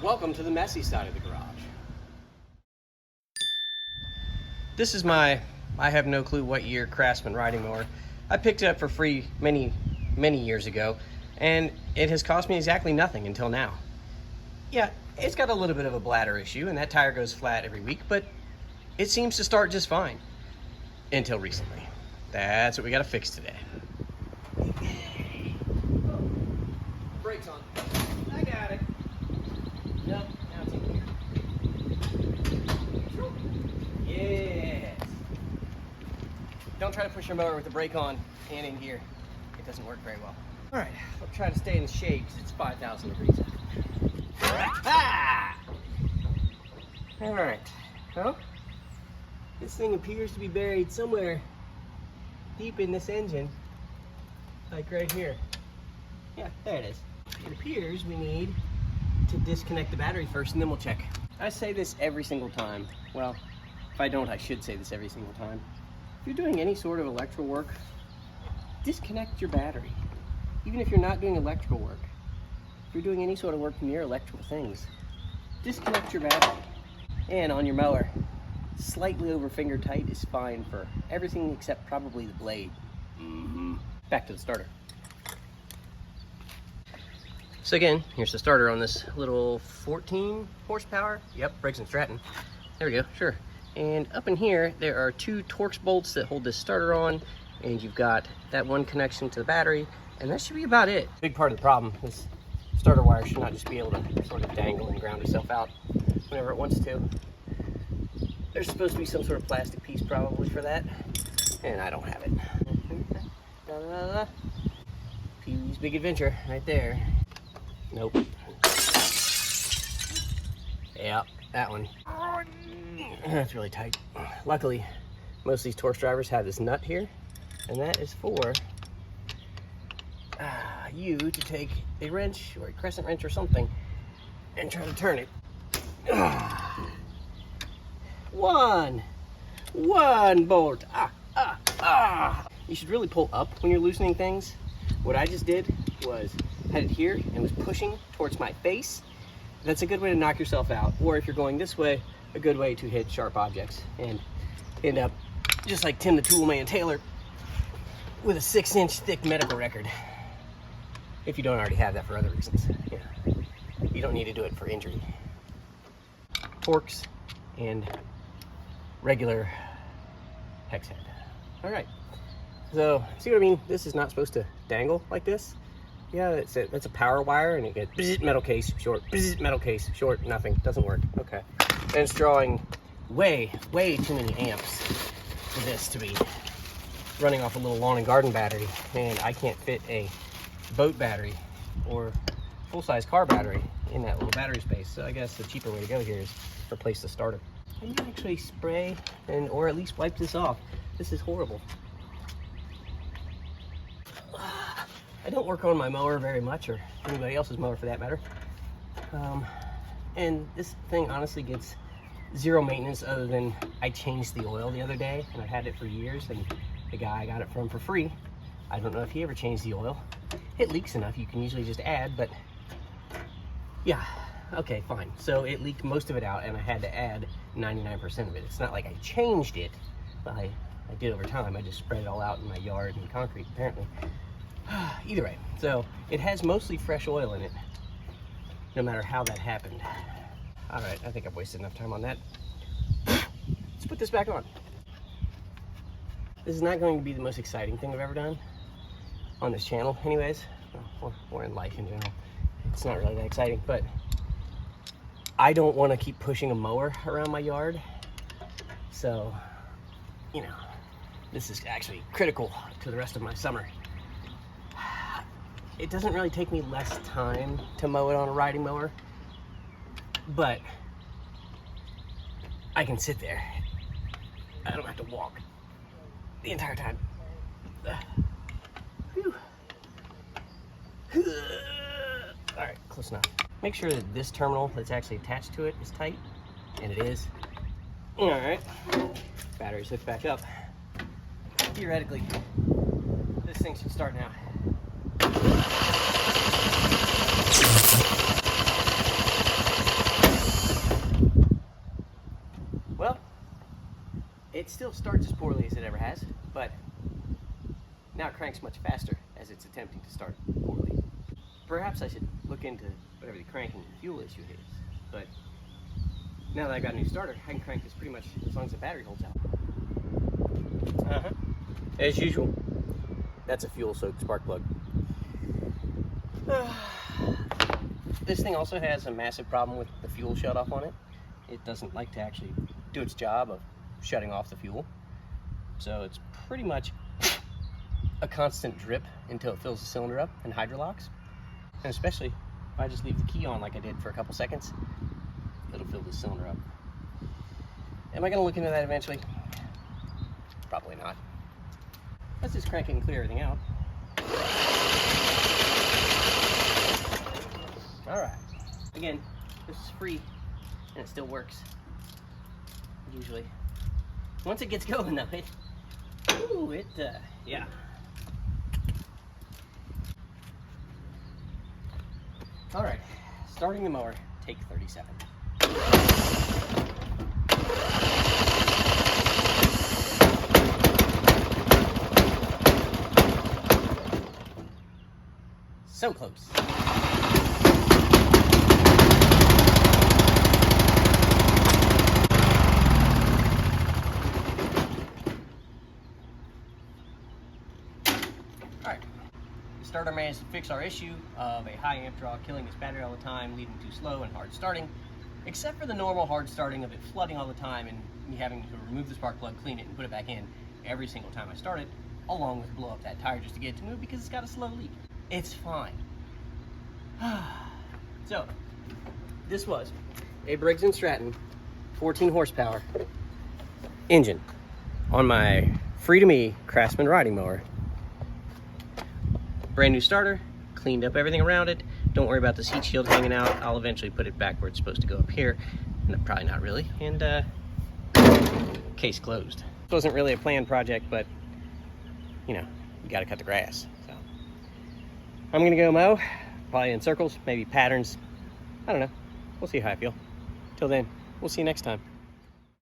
Welcome to the messy side of the garage. This is my, I have no clue what year, Craftsman riding mower. I picked it up for free many years ago, and it has cost me exactly nothing until now. Yeah, it's got a little bit of a bladder issue, and that tire goes flat every week, but it seems to start just fine. Until recently. That's what we gotta fix today. Brakes on. I got it. Nope, now it's in here. Yes. Don't try to push your mower with the brake on and in gear. It doesn't work very well. All right, I'll try to stay in the shade because it's 5,000 degrees out. Ah! All right, well, this thing appears to be buried somewhere deep in this engine, like right here. Yeah, there it is. It appears we need to disconnect the battery first and then we'll check. I say this every single time. Well, if I don't, I should say this every single time. If you're doing any sort of electrical work, disconnect your battery. Even if you're not doing electrical work, if you're doing any sort of work near electrical things, disconnect your battery. And on your mower, slightly over finger tight is fine for everything except probably the blade. Back to the starter. So again, here's the starter on this little 14 horsepower. Yep, Briggs and Stratton. There we go, sure. And up in here, there are 2 Torx bolts that hold this starter on, and you've got that one connection to the battery, and that should be about it. Big part of the problem is starter wire should not just be able to sort of dangle and ground itself out whenever it wants to. There's supposed to be some sort of plastic piece probably for that, and I don't have it. Pee-wee's Big Adventure right there. Nope. Yep, that one. That's really tight. Luckily, most of these Torx drivers have this nut here, and that is for you to take a wrench or a crescent wrench or something and try to turn it. One bolt. You should really pull up when you're loosening things. What I just did was had it here and was pushing towards my face. That's a good way to knock yourself out. Or if you're going this way, a good way to hit sharp objects and end up just like Tim the Toolman Taylor with a 6-inch thick medical record. If you don't already have that for other reasons. Yeah. You don't need to do it for injury. Torx and regular hex head. All right, so see what I mean? This is not supposed to dangle like this. Yeah, that's a power wire, and you get bzz, metal case short, bzz, metal case short, nothing, doesn't work. Okay, and it's drawing way too many amps for this to be running off a little lawn and garden battery, and I can't fit a boat battery or full-size car battery in that little battery space. So I guess the cheaper way to go here is replace the starter. Can you actually spray or at least wipe this off? This is horrible. I don't work on my mower very much, or anybody else's mower for that matter. And this thing honestly gets zero maintenance other than I changed the oil the other day, and I've had it for years, and the guy I got it from for free, I don't know if he ever changed the oil. It leaks enough, you can usually just add, but yeah, okay, fine. So it leaked most of it out, and I had to add 99% of it. It's not like I changed it, but I did over time. I just spread it all out in my yard and concrete, apparently. Either way, so it has mostly fresh oil in it, no matter how that happened. All right, I think I've wasted enough time on that. Let's put this back on. This is not going to be the most exciting thing I've ever done on this channel anyways, or in life in general. It's not really that exciting, but I don't want to keep pushing a mower around my yard. So, you know, this is actually critical to the rest of my summer. It doesn't really take me less time to mow it on a riding mower, but I can sit there. I don't have to walk the entire time. All right, close enough. Make sure that this terminal that's actually attached to it is tight, and it is. All right, battery's hooked back up. Theoretically, this thing should start now. still starts as poorly as it ever has, but now it cranks much faster as it's attempting to start poorly. Perhaps I should look into whatever the cranking fuel issue is, but now that I got a new starter, I can crank this pretty much as long as the battery holds out. As usual, that's a fuel-soaked spark plug. This thing also has a massive problem with the fuel shutoff on it. It doesn't like to actually do its job of shutting off the fuel. So it's pretty much a constant drip until it fills the cylinder up and hydrolocks. And especially if I just leave the key on like I did for a couple seconds, it'll fill the cylinder up. Am I gonna look into that eventually? Probably not. Let's just crank it and clear everything out. All right. Again, this is free and it still works. Usually. Once it gets going though, yeah. All right, starting the mower, take 37. So close. Alright, the starter managed to fix our issue of a high amp draw killing its battery all the time, leading to slow and hard starting, except for the normal hard starting of it flooding all the time and me having to remove the spark plug, clean it, and put it back in every single time I start it, along with blow up that tire just to get it to move because it's got a slow leak. It's fine. So, this was a Briggs and Stratton 14 horsepower engine on my free-to-me Craftsman riding mower. Brand new starter, cleaned up everything around it. Don't worry about this heat shield hanging out. I'll eventually put it back where it's supposed to go up here. No, probably not really. And case closed. This wasn't really a planned project, but you know, you gotta cut the grass. So I'm gonna go mow, probably in circles, maybe patterns. I don't know. We'll see how I feel. Till then, we'll see you next time.